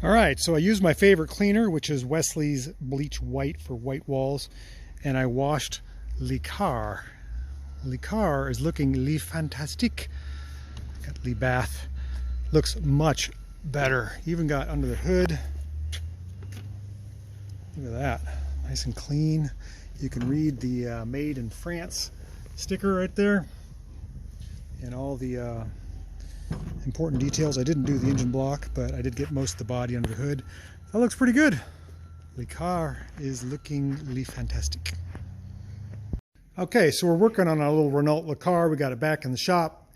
All right, so I used my favorite cleaner, which is Wesley's Bleach White for white walls, and I washed LeCar. LeCar is looking Le Fantastique. Got Le Bath. Looks much better. Even got under the hood. Look at that. Nice and clean. You can read the Made in France sticker right there. And all the important details. I didn't do the engine block, but I did get most of the body under the hood. That looks pretty good. LeCar is looking Le Fantastique. Okay, so we're working on our little Renault LeCar. We got it back in the shop.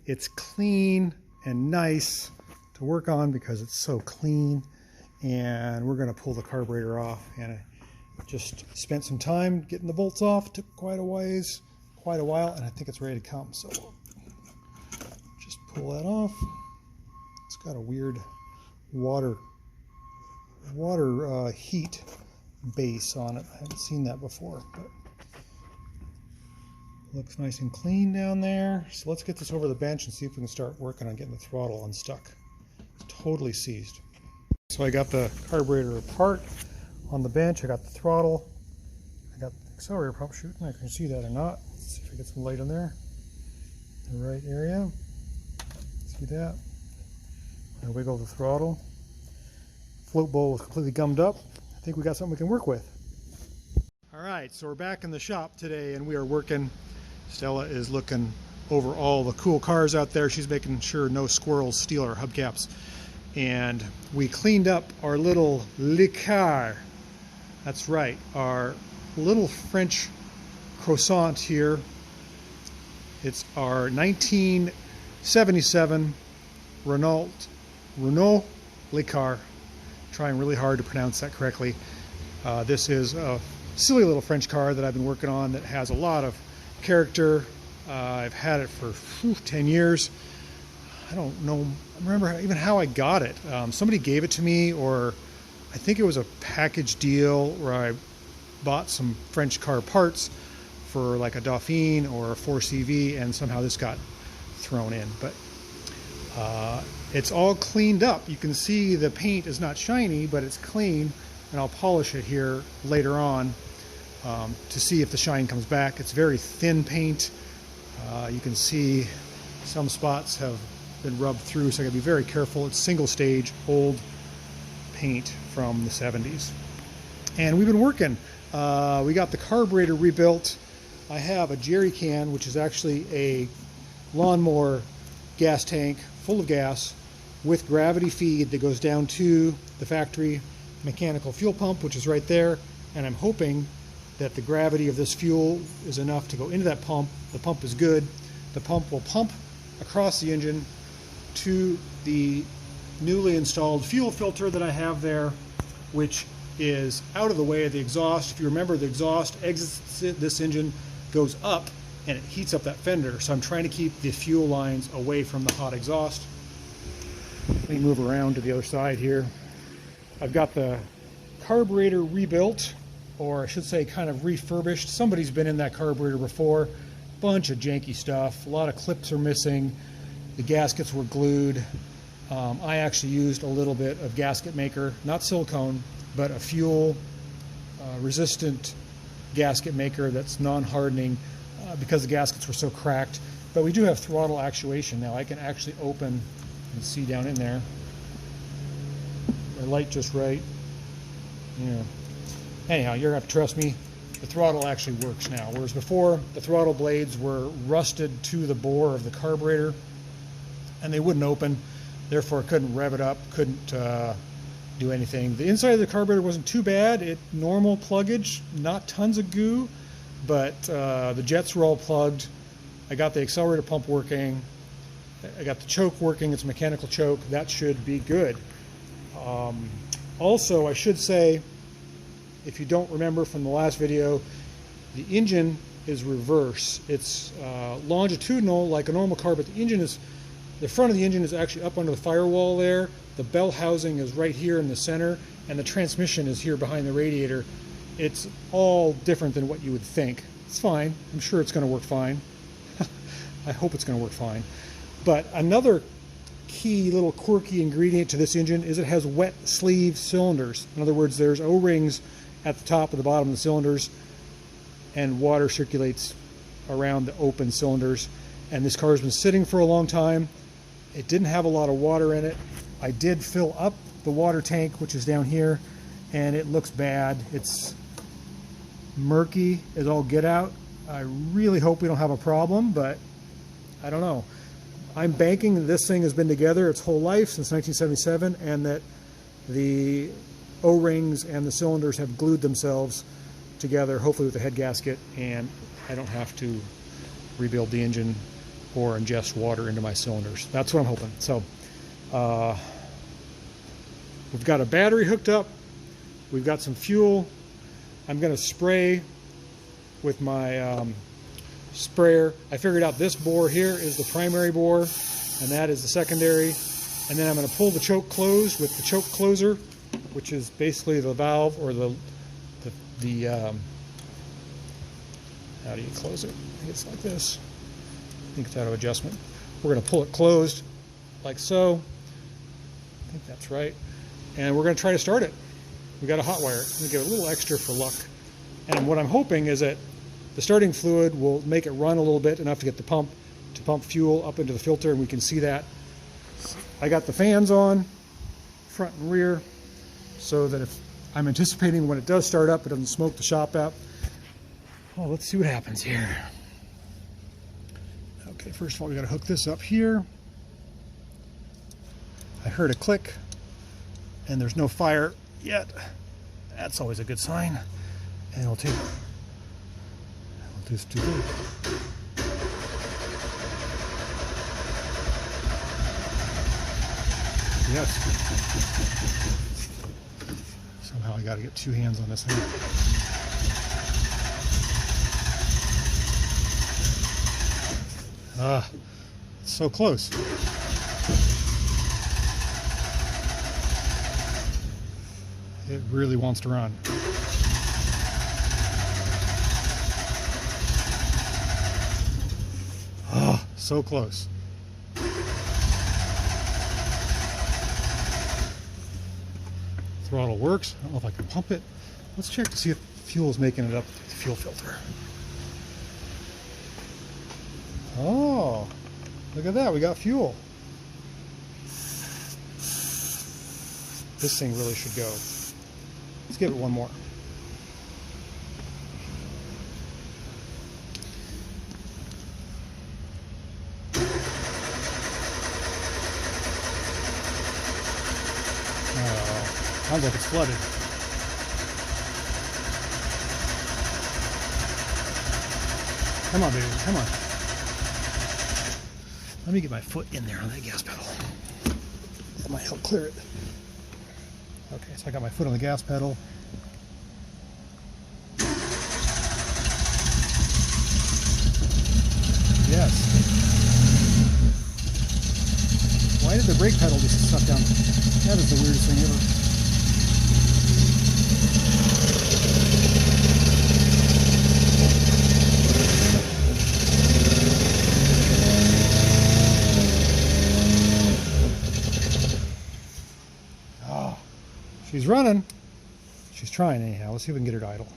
It's clean and nice to work on because it's so clean. And we're going to pull the carburetor off. And I just spent some time getting the bolts off. It took quite a while, and I think it's ready to come. So just pull that off. It's got a weird water heat base on it. I haven't seen that before, but looks nice and clean down there. So let's get this over the bench and see if we can start working on getting the throttle unstuck. It's totally seized. So I got the carburetor apart on the bench. I got the throttle. I got the accelerator pump shooting. I can see that or not. Let's see if I get some light on there. The right area. See that? I wiggle the throttle. Float bowl is completely gummed up. I think we got something we can work with. All right, so we're back in the shop today and we are working. Stella is looking over all the cool cars out there. She's making sure no squirrels steal our hubcaps. And we cleaned up our little LeCar. That's right, our little French croissant here. It's our 1977 Renault LeCar. Trying really hard to pronounce that correctly. This is a silly little French car that I've been working on that has a lot of character. I've had it for 10 years. I don't know, I remember even how I got it. Somebody gave it to me, or I think it was a package deal where I bought some French car parts for like a Dauphine or a 4CV, and somehow this got thrown in. But it's all cleaned up. You can see the paint is not shiny, but it's clean, and I'll polish it here later on to see if the shine comes back. It's very thin paint. You can see some spots have been rubbed through, so I gotta be very careful. It's single stage old paint from the 70s. And we've been working. We got the carburetor rebuilt. I have a jerry can, which is actually a lawnmower gas tank full of gas with gravity feed that goes down to the factory mechanical fuel pump, which is right there. And I'm hoping that the gravity of this fuel is enough to go into that pump. The pump is good. The pump will pump across the engine to the newly installed fuel filter that I have there, which is out of the way of the exhaust. If you remember, the exhaust exits this engine, goes up, and it heats up that fender. So I'm trying to keep the fuel lines away from the hot exhaust. Let me move around to the other side here. I've got the carburetor rebuilt, or I should say kind of refurbished. Somebody's been in that carburetor before. Bunch of janky stuff. A lot of clips are missing. The gaskets were glued. I actually used a little bit of gasket maker, not silicone, but a fuel resistant gasket maker that's non-hardening because the gaskets were so cracked. But we do have throttle actuation now. I can actually open and see down in there. The light just right. Yeah. Anyhow, you're gonna have to trust me. The throttle actually works now, whereas before the throttle blades were rusted to the bore of the carburetor and they wouldn't open, therefore couldn't rev it up, couldn't do anything. The inside of the carburetor wasn't too bad. Normal pluggage, not tons of goo, but the jets were all plugged. I got the accelerator pump working. I got the choke working. It's a mechanical choke. That should be good. Also, I should say, if you don't remember from the last video, the engine is reverse. It's longitudinal like a normal car, but the front of the engine is actually up under the firewall there. The bell housing is right here in the center, and the transmission is here behind the radiator. It's all different than what you would think. It's fine. I'm sure it's going to work fine. I hope it's going to work fine. But another key little quirky ingredient to this engine is it has wet sleeve cylinders. In other words, there's O-rings at the top and the bottom of the cylinders, and water circulates around the open cylinders. And this car has been sitting for a long time. It didn't have a lot of water in it. I did fill up the water tank, which is down here, and it looks bad. It's murky as all get out. I really hope we don't have a problem, but I don't know. I'm banking that this thing has been together its whole life since 1977, and that the O-rings and the cylinders have glued themselves together, hopefully with the head gasket, and I don't have to rebuild the engine or ingest water into my cylinders. That's what I'm hoping. So we've got a battery hooked up. We've got some fuel. I'm going to spray with my sprayer. I figured out this bore here is the primary bore, and that is the secondary. And then I'm going to pull the choke closed with the choke closer, which is basically the valve, or the how do you close it? I think it's like this. I think it's out of adjustment. We're going to pull it closed like so. I think that's right. And we're going to try to start it. We got a hot wire. I'm going to give it a little extra for luck. And what I'm hoping is that the starting fluid will make it run a little bit, enough to get the pump to pump fuel up into the filter, and we can see that. I got the fans on, front and rear, so that if I'm anticipating when it does start up, it doesn't smoke the shop out. Oh, let's see what happens here. Okay, first of all, we got to hook this up here. I heard a click, and there's no fire yet. That's always a good sign. And I'll just do this. Yes. Somehow I got to get two hands on this thing. It's so close. It really wants to run. Oh, so close. Throttle works. I don't know if I can pump it. Let's check to see if fuel is making it up through the fuel filter. Oh, look at that. We got fuel. This thing really should go. Let's give it one more. Sounds like it's flooded. Come on, baby, come on. Let me get my foot in there on that gas pedal. That might help clear it. Okay, so I got my foot on the gas pedal. Yes. Why did the brake pedal just suck down? That is the weirdest thing ever. Oh, she's running. She's trying anyhow. Let's see if we can get her to idle.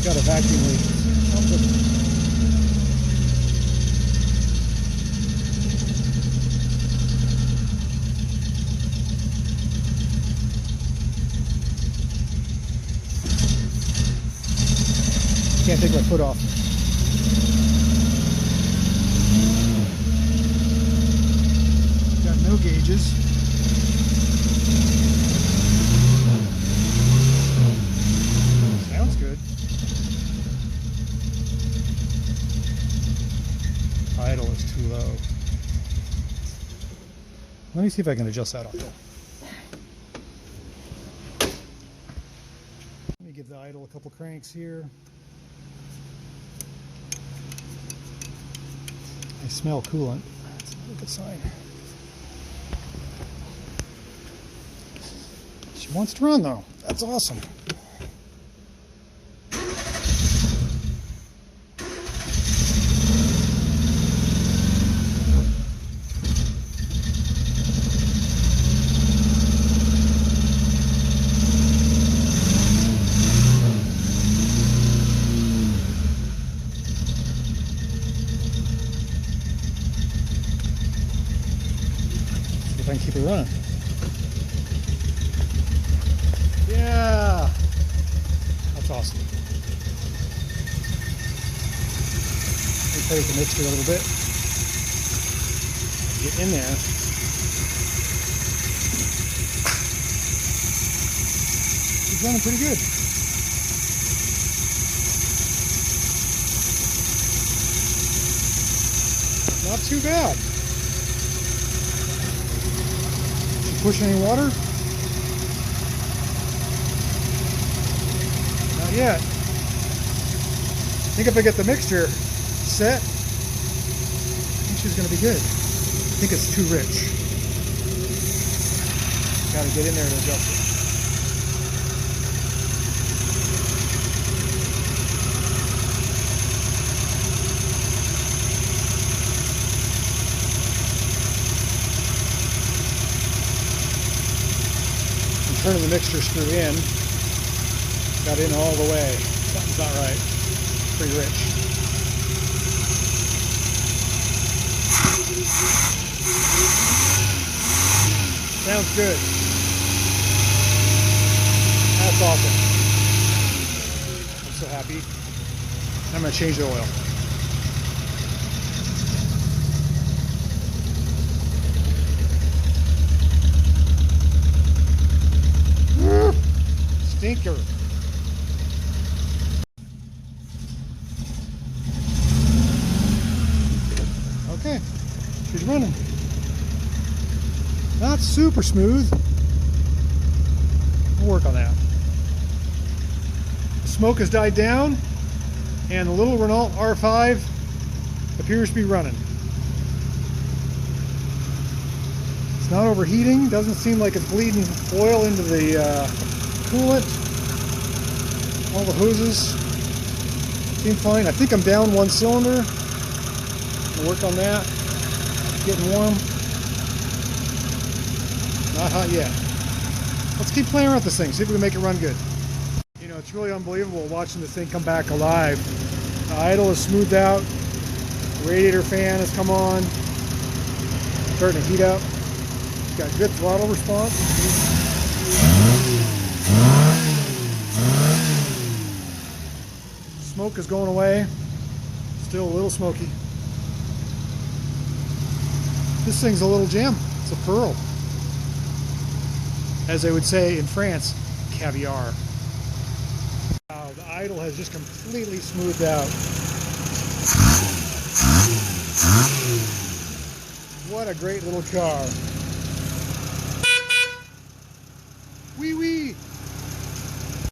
Got a vacuum leak. Can't take my foot off. Got no gauges. Sounds good. Idle is too low. Let me see if I can adjust that idle. Let me give the idle a couple cranks here. I smell coolant. That's a good sign. She wants to run though. That's awesome. See if I can keep it running. Yeah, that's awesome. Let me play with the mixture a little bit. Get in there. She's running pretty good. Not too bad. She pushing any water? Not yet. I think if I get the mixture set, I think she's going to be good. I think it's too rich. Got to get in there and adjust it. I'm turning the mixture screw in. Got in all the way. Something's not right. Pretty rich. Sounds good. That's awesome. I'm so happy. I'm going to change the oil. Stinker. Okay, she's running. Not super smooth. We'll work on that. The smoke has died down, and the little Renault R5 appears to be running. It's not overheating. Doesn't seem like it's bleeding oil into the coolant. All the hoses seem fine. I think I'm down one cylinder. We'll work on that. It's getting warm. Not hot yet. Let's keep playing around with this thing, see if we can make it run good. You know, it's really unbelievable watching this thing come back alive. The idle is smoothed out. The radiator fan has come on. Starting to heat up. It's got good throttle response. Smoke is going away. Still a little smoky. This thing's a little gem. It's a pearl. As they would say in France, caviar. Wow, the idle has just completely smoothed out. What a great little car.